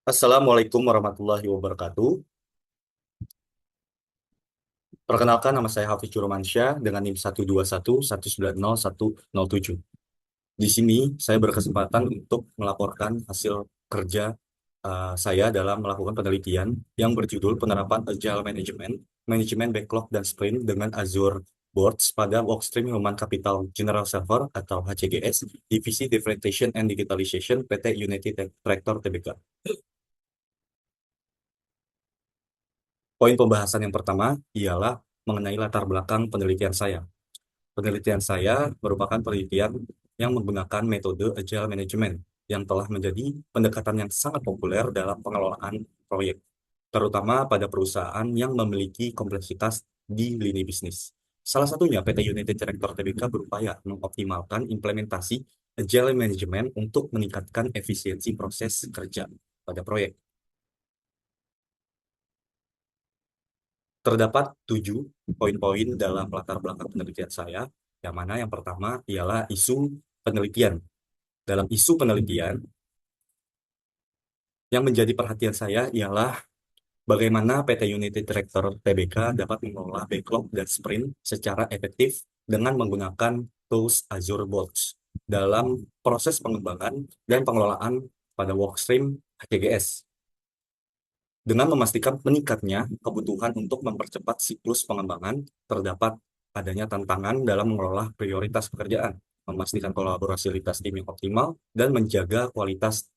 Assalamualaikum warahmatullahi wabarakatuh. Perkenalkan, nama saya Hafiz Juromansyah dengan NIM 121190107. Di sini saya berkesempatan untuk melaporkan hasil kerja saya dalam melakukan penelitian yang berjudul penerapan Agile Management, Manajemen Backlog dan Sprint dengan Azure Boards pada Workstream Human Capital General Server atau HCGS, Divisi Differentiation and Digitalization PT United Tractor Tbk. Poin pembahasan yang pertama ialah mengenai latar belakang penelitian saya. Penelitian saya merupakan penelitian yang menggunakan metode Agile Management yang telah menjadi pendekatan yang sangat populer dalam pengelolaan proyek, terutama pada perusahaan yang memiliki kompleksitas di lini bisnis. Salah satunya PT United Tractor Tbk berupaya mengoptimalkan implementasi Agile Management untuk meningkatkan efisiensi proses kerja pada proyek. Terdapat 7 poin-poin dalam latar belakang penelitian saya, yang mana yang pertama ialah isu penelitian. Dalam isu penelitian, yang menjadi perhatian saya ialah bagaimana PT United Tractor Tbk dapat mengelola backlog dan sprint secara efektif dengan menggunakan tools Azure Bots dalam proses pengembangan dan pengelolaan pada workstream HCGS, dengan memastikan meningkatnya kebutuhan untuk mempercepat siklus pengembangan. Terdapat adanya tantangan dalam mengelola prioritas pekerjaan, memastikan kolaborasi lintas tim yang optimal, dan menjaga kualitas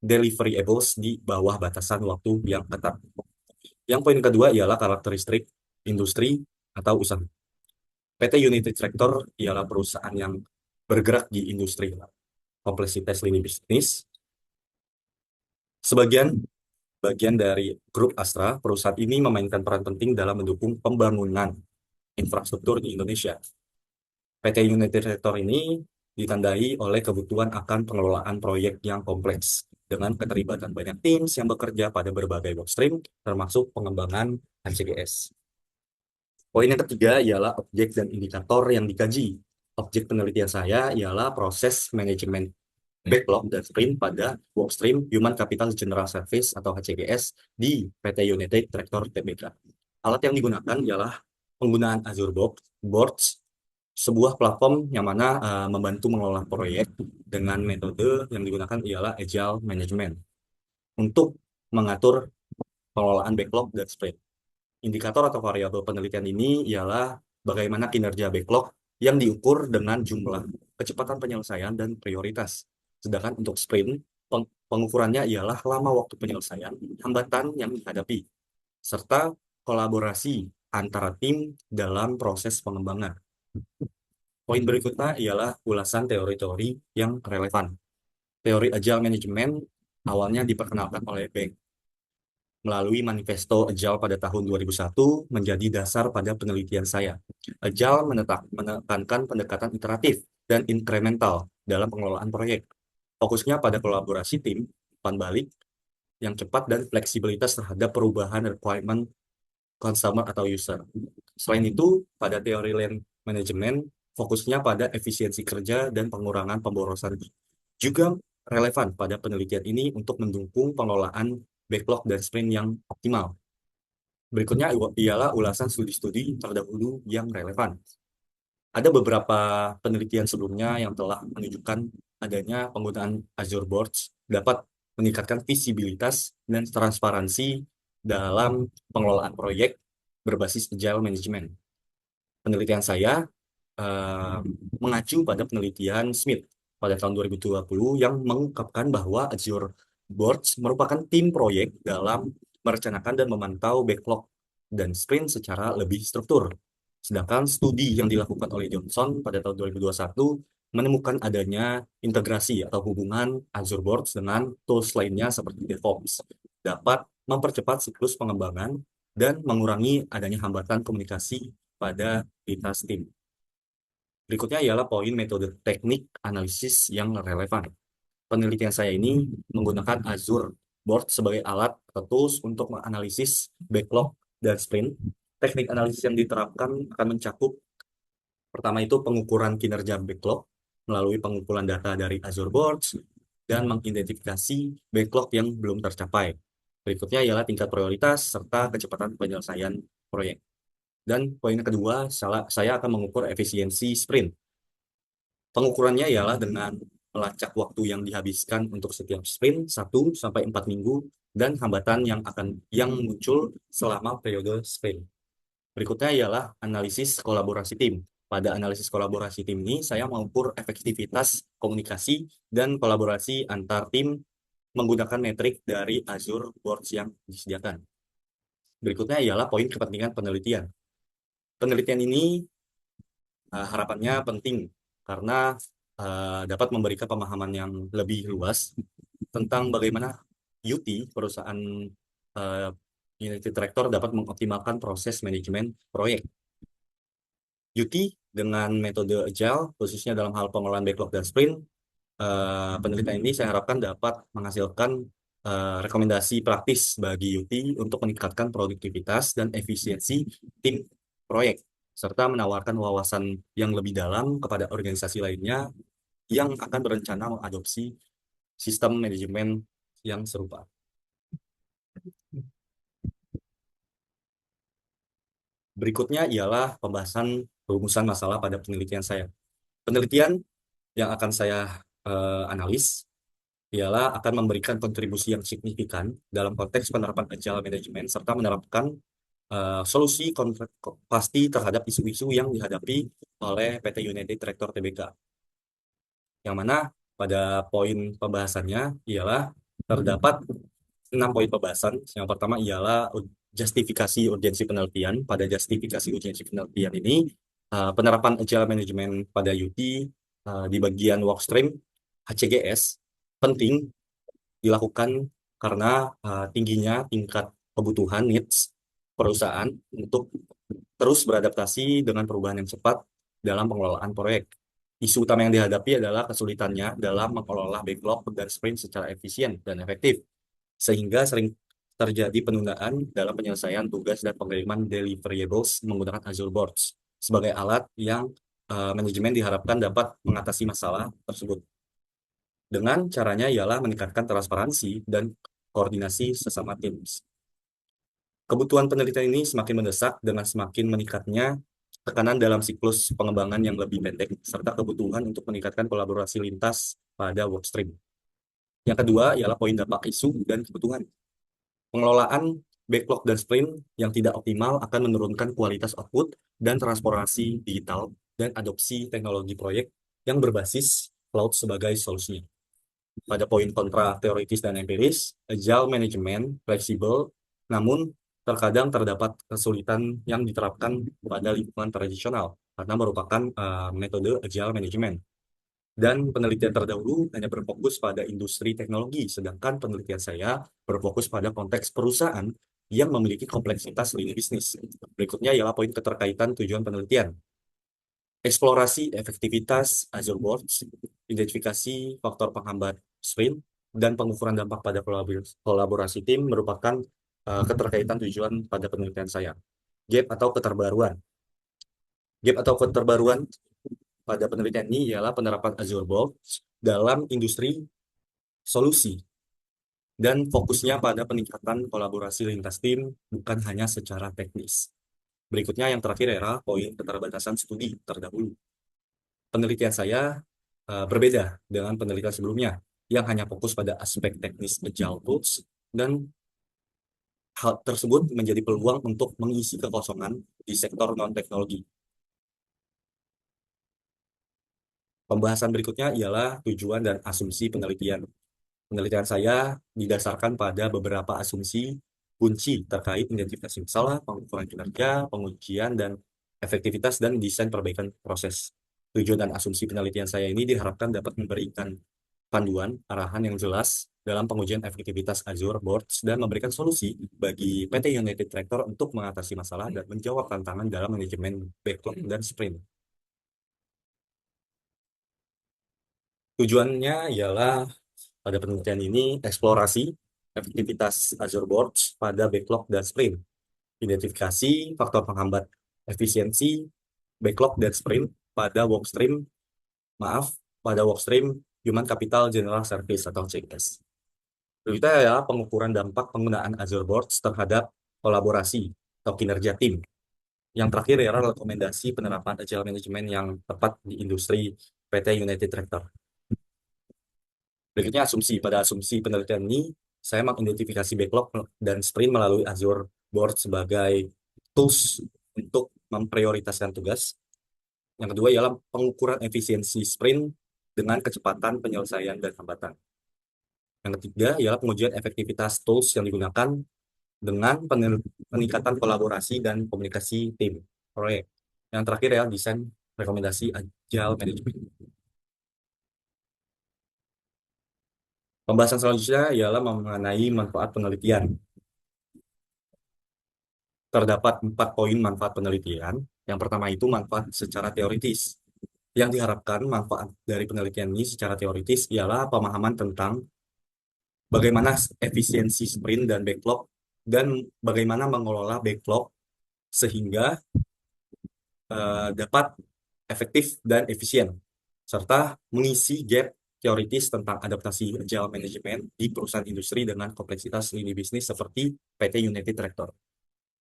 deliverables di bawah batasan waktu yang ketat. Yang poin kedua ialah karakteristik industri atau usaha. PT United Tractor ialah perusahaan yang bergerak di industri kompleksitas lini bisnis. Sebagian bagian dari grup Astra, perusahaan ini memainkan peran penting dalam mendukung pembangunan infrastruktur di Indonesia. PT United Tractor ini ditandai oleh kebutuhan akan pengelolaan proyek yang kompleks dengan keterlibatan banyak tim yang bekerja pada berbagai workstream, termasuk pengembangan HCGS. Poin yang ketiga ialah objek dan indikator yang dikaji. Objek penelitian saya ialah proses manajemen backlog dan sprint pada workstream Human Capital General Service atau HCGS di PT United Tractor Tbk. Alat yang digunakan ialah penggunaan Azure Boards, sebuah platform yang mana membantu mengelola proyek dengan metode yang digunakan ialah Agile Management untuk mengatur pengelolaan backlog dan sprint. Indikator atau variabel penelitian ini ialah bagaimana kinerja backlog yang diukur dengan jumlah, kecepatan penyelesaian, dan prioritas. Sedangkan untuk sprint, pengukurannya ialah lama waktu penyelesaian, hambatan yang dihadapi, serta kolaborasi antara tim dalam proses pengembangan. Poin berikutnya ialah ulasan teori-teori yang relevan. Teori Agile Management awalnya diperkenalkan oleh Beck melalui Manifesto Agile pada tahun 2001 menjadi dasar pada penelitian saya. Agile menekankan pendekatan iteratif dan inkremental dalam pengelolaan proyek. Fokusnya pada kolaborasi tim, umpan balik yang cepat, dan fleksibilitas terhadap perubahan requirement customer atau user. Selain itu, pada teori Lean Management, fokusnya pada efisiensi kerja dan pengurangan pemborosan juga relevan pada penelitian ini untuk mendukung pengelolaan backlog dan sprint yang optimal. Berikutnya ialah ulasan studi-studi terdahulu yang relevan. Ada beberapa penelitian sebelumnya yang telah menunjukkan adanya penggunaan Azure Boards dapat meningkatkan visibilitas dan transparansi dalam pengelolaan proyek berbasis Agile Management. Penelitian saya eh, mengacu pada penelitian Smith pada tahun 2020 yang mengungkapkan bahwa Azure Boards merupakan tim proyek dalam merencanakan dan memantau backlog dan sprint secara lebih struktur. Sedangkan studi yang dilakukan oleh Johnson pada tahun 2021 menemukan adanya integrasi atau hubungan Azure Boards dengan tools lainnya seperti DevOps dapat mempercepat siklus pengembangan dan mengurangi adanya hambatan komunikasi pada lintas tim. Berikutnya ialah poin metode teknik analisis yang relevan. Penelitian saya ini menggunakan Azure Board sebagai alat atau tools untuk menganalisis backlog dan sprint. Teknik analisis yang diterapkan akan mencakup pertama itu pengukuran kinerja backlog melalui pengumpulan data dari Azure Boards, dan mengidentifikasi backlog yang belum tercapai. Berikutnya ialah tingkat prioritas serta kecepatan penyelesaian proyek. Dan poin kedua, saya akan mengukur efisiensi sprint. Pengukurannya ialah dengan melacak waktu yang dihabiskan untuk setiap sprint 1 sampai 4 minggu dan hambatan yang muncul selama periode sprint. Berikutnya ialah analisis kolaborasi tim. Pada analisis kolaborasi tim ini, saya mengukur efektivitas komunikasi dan kolaborasi antar tim menggunakan metrik dari Azure Boards yang disediakan. Berikutnya ialah poin kepentingan penelitian. Penelitian ini harapannya penting karena dapat memberikan pemahaman yang lebih luas tentang bagaimana UT, perusahaan uh, Unity Tractor, dapat mengoptimalkan proses manajemen proyek. UT dengan metode Agile, khususnya dalam hal pengelolaan backlog dan sprint, penelitian ini saya harapkan dapat menghasilkan rekomendasi praktis bagi UT untuk meningkatkan produktivitas dan efisiensi tim proyek, serta menawarkan wawasan yang lebih dalam kepada organisasi lainnya yang akan berencana mengadopsi sistem manajemen yang serupa. Berikutnya ialah pembahasan rumusan masalah pada penelitian saya. Penelitian yang akan saya analis ialah akan memberikan kontribusi yang signifikan dalam konteks penerapan agile management serta menerapkan solusi pasti terhadap isu-isu yang dihadapi oleh PT United Tractor Tbk. Yang mana pada poin pembahasannya ialah terdapat 6 poin pembahasan. Yang pertama ialah justifikasi urgensi penelitian. Pada justifikasi urgensi penelitian ini, penerapan agile management pada UT di bagian workstream HCGS penting dilakukan karena tingginya tingkat kebutuhan needs perusahaan untuk terus beradaptasi dengan perubahan yang cepat dalam pengelolaan proyek. Isu utama yang dihadapi adalah kesulitannya dalam mengelola backlog dan sprint secara efisien dan efektif, sehingga sering terjadi penundaan dalam penyelesaian tugas dan pengiriman deliverables menggunakan Azure Boards sebagai alat yang manajemen diharapkan dapat mengatasi masalah tersebut. Dengan caranya ialah meningkatkan transparansi dan koordinasi sesama tim. Kebutuhan penelitian ini semakin mendesak dengan semakin meningkatnya tekanan dalam siklus pengembangan yang lebih pendek, serta kebutuhan untuk meningkatkan kolaborasi lintas pada workstream. Yang kedua ialah poin dampak isu dan kebutuhan. Pengelolaan backlog dan sprint yang tidak optimal akan menurunkan kualitas output dan transformasi digital dan adopsi teknologi proyek yang berbasis cloud sebagai solusinya. Pada poin kontra teoritis dan empiris, agile management fleksibel, namun terkadang terdapat kesulitan yang diterapkan pada lingkungan tradisional karena merupakan metode agile management. Dan penelitian terdahulu hanya berfokus pada industri teknologi, sedangkan penelitian saya berfokus pada konteks perusahaan yang memiliki kompleksitas lini bisnis. Berikutnya ialah poin keterkaitan tujuan penelitian. Eksplorasi efektivitas Azure Boards, identifikasi faktor penghambat sprint, dan pengukuran dampak pada kolaborasi tim merupakan keterkaitan tujuan pada penelitian saya. Gap atau keterbaruan. Gap atau keterbaruan pada penelitian ini ialah penerapan Azure Boards dalam industri solusi dan fokusnya pada peningkatan kolaborasi lintas tim bukan hanya secara teknis. Berikutnya yang terakhir adalah poin keterbatasan studi terdahulu. Penelitian saya berbeda dengan penelitian sebelumnya yang hanya fokus pada aspek teknis agile tools, dan hal tersebut menjadi peluang untuk mengisi kekosongan di sektor non-teknologi. Pembahasan berikutnya ialah tujuan dan asumsi penelitian. Penelitian saya didasarkan pada beberapa asumsi kunci terkait identifikasi masalah, pengukuran kinerja, pengujian, dan efektivitas dan desain perbaikan proses. Tujuan dan asumsi penelitian saya ini diharapkan dapat memberikan panduan arahan yang jelas dalam pengujian efektivitas Azure Boards dan memberikan solusi bagi PT United Tractor untuk mengatasi masalah dan menjawab tantangan dalam manajemen backlog dan sprint. Tujuannya ialah pada penelitian ini eksplorasi efektivitas Azure Boards pada backlog dan sprint, identifikasi faktor penghambat efisiensi backlog dan sprint pada workstream Human Capital General Service atau CX. Berikutnya ya pengukuran dampak penggunaan Azure Boards terhadap kolaborasi atau kinerja tim. Yang terakhir adalah rekomendasi penerapan agile management yang tepat di industri PT United Tractor. Berikutnya asumsi. Pada asumsi penelitian ini, saya mengidentifikasi backlog dan sprint melalui Azure Board sebagai tools untuk memprioritaskan tugas. Yang kedua ialah pengukuran efisiensi sprint dengan kecepatan penyelesaian dan hambatan. Yang ketiga ialah pengujian efektivitas tools yang digunakan dengan peningkatan kolaborasi dan komunikasi tim proyek. Yang terakhir ya desain rekomendasi agile management. Pembahasan selanjutnya ialah mengenai manfaat penelitian. Terdapat 4 poin manfaat penelitian. Yang pertama itu manfaat secara teoritis. Yang diharapkan manfaat dari penelitian ini secara teoritis ialah pemahaman tentang bagaimana efisiensi sprint dan backlog dan bagaimana mengelola backlog sehingga dapat efektif dan efisien, serta mengisi gap teoritis tentang adaptasi agile management di perusahaan industri dengan kompleksitas lini bisnis seperti PT United Tractor.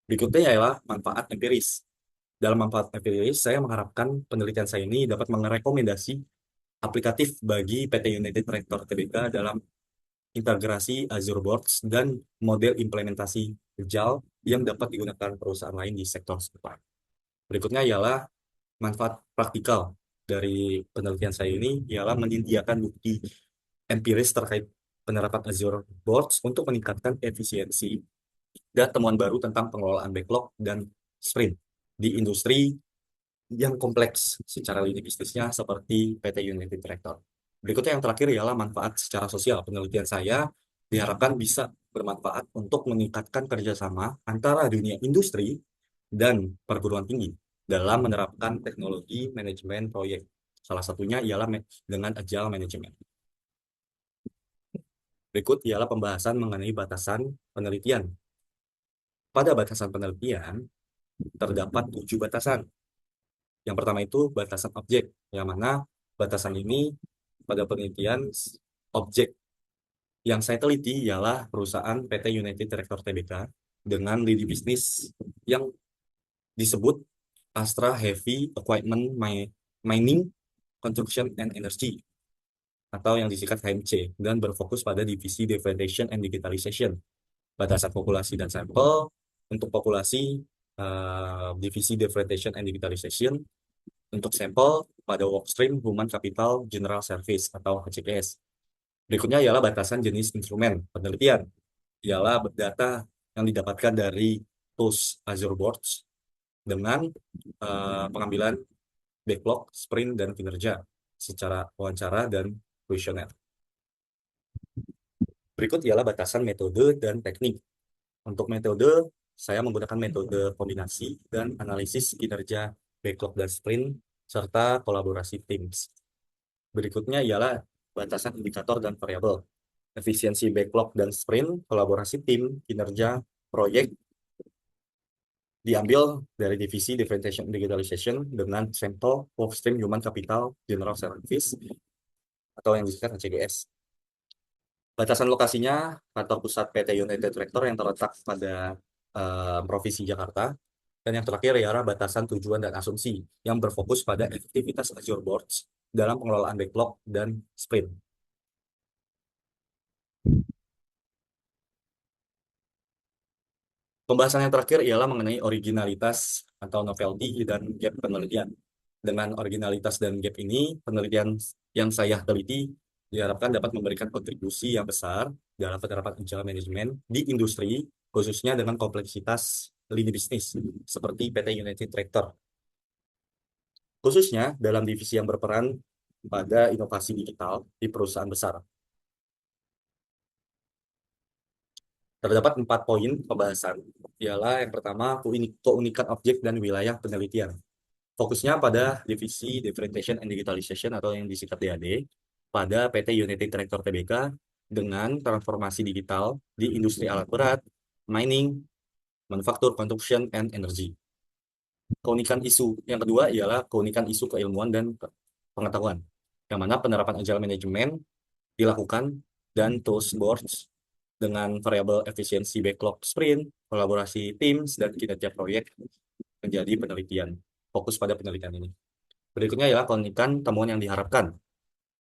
Berikutnya ialah manfaat empiris. Dalam manfaat empiris, saya mengharapkan penelitian saya ini dapat merekomendasi aplikatif bagi PT United Tractor Tbk dalam integrasi Azure Boards dan model implementasi agile yang dapat digunakan perusahaan lain di sektor serupa. Berikutnya ialah manfaat praktikal dari penelitian saya ini ialah menyediakan bukti empiris terkait penerapan Azure Boards untuk meningkatkan efisiensi dan temuan baru tentang pengelolaan backlog dan sprint di industri yang kompleks secara lini bisnisnya seperti PT United Tractor. Berikutnya yang terakhir ialah manfaat secara sosial. Penelitian saya diharapkan bisa bermanfaat untuk meningkatkan kerjasama antara dunia industri dan perguruan tinggi dalam menerapkan teknologi manajemen proyek. Salah satunya ialah dengan agile management. Berikut ialah pembahasan mengenai batasan penelitian. Pada batasan penelitian, terdapat 7 batasan. Yang pertama itu batasan objek, yang mana batasan ini pada penelitian objek yang saya teliti ialah perusahaan PT United Tractor Tbk dengan lini bisnis yang disebut Astra Heavy Equipment Mining, Construction and Energy atau yang disingkat HMC dan berfokus pada divisi Differentiation and Digitalization. Batasan populasi dan sampel untuk populasi divisi Differentiation and Digitalization, untuk sampel pada workstream Human Capital General Service atau HCGS. Berikutnya ialah batasan jenis instrumen penelitian, ialah data yang didapatkan dari tools Azure Boards dengan pengambilan backlog, sprint, dan kinerja secara wawancara dan kuesioner. Berikut ialah batasan metode dan teknik. Untuk metode, saya menggunakan metode kombinasi dan analisis kinerja backlog dan sprint, serta kolaborasi teams. Berikutnya ialah batasan indikator dan variabel. Efisiensi backlog dan sprint, kolaborasi tim, kinerja, proyek, diambil dari divisi Differentiation Digitalization dengan sampel workstream Human Capital General Service atau yang disingkat HCGS. Batasan lokasinya kantor pusat PT United Tractor yang terletak pada Provinsi Jakarta. Dan yang terakhir ialah batasan tujuan dan asumsi yang berfokus pada efektivitas Azure Boards dalam pengelolaan backlog dan sprint. Pembahasan yang terakhir ialah mengenai originalitas atau novelty dan gap penelitian. Dengan originalitas dan gap ini, penelitian yang saya teliti diharapkan dapat memberikan kontribusi yang besar dalam penerapan agile management di industri, khususnya dengan kompleksitas lini bisnis seperti PT United Tractor, khususnya dalam divisi yang berperan pada inovasi digital di perusahaan besar. Terdapat 4 poin pembahasan, ialah yang pertama keunikan objek dan wilayah penelitian. Fokusnya pada divisi Differentiation and Digitalization atau yang disingkat DAD pada PT United Tractor Tbk dengan transformasi digital di industri alat berat, mining, manufaktur, construction, and energy. Keunikan isu yang kedua ialah keunikan isu keilmuan dan pengetahuan. yang mana penerapan agile management dilakukan dan tools boards dengan variabel efisiensi backlog sprint, kolaborasi teams, dan kinerja proyek menjadi penelitian. Fokus pada penelitian ini. Berikutnya ialah keunikan temuan yang diharapkan.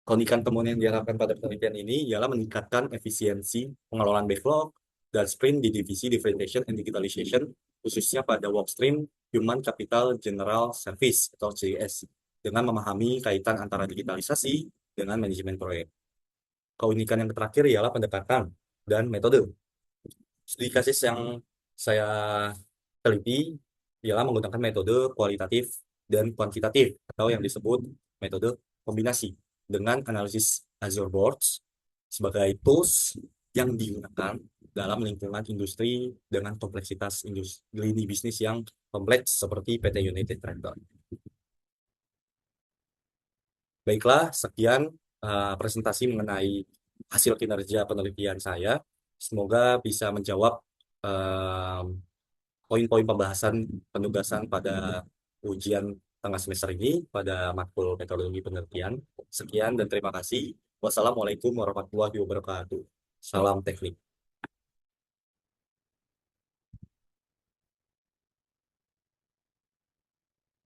Keunikan temuan yang diharapkan pada penelitian ini ialah meningkatkan efisiensi pengelolaan backlog dan sprint di divisi differentiation and digitalization, khususnya pada workstream Human Capital General Service atau CGS, dengan memahami kaitan antara digitalisasi dengan manajemen proyek. Keunikan yang terakhir ialah pendekatan dan metode. Studi kasus yang saya teliti ialah menggunakan metode kualitatif dan kuantitatif atau yang disebut metode kombinasi dengan analisis Azure Boards sebagai tools yang digunakan dalam lingkungan industri dengan kompleksitas lini bisnis yang kompleks seperti PT United Tractor. Baiklah, sekian presentasi mengenai hasil kinerja penelitian saya. Semoga bisa menjawab eh, poin-poin pembahasan penugasan pada ujian tengah semester ini pada matkul metodologi penelitian. Sekian dan terima kasih. Wassalamualaikum warahmatullahi wabarakatuh. Salam teknik.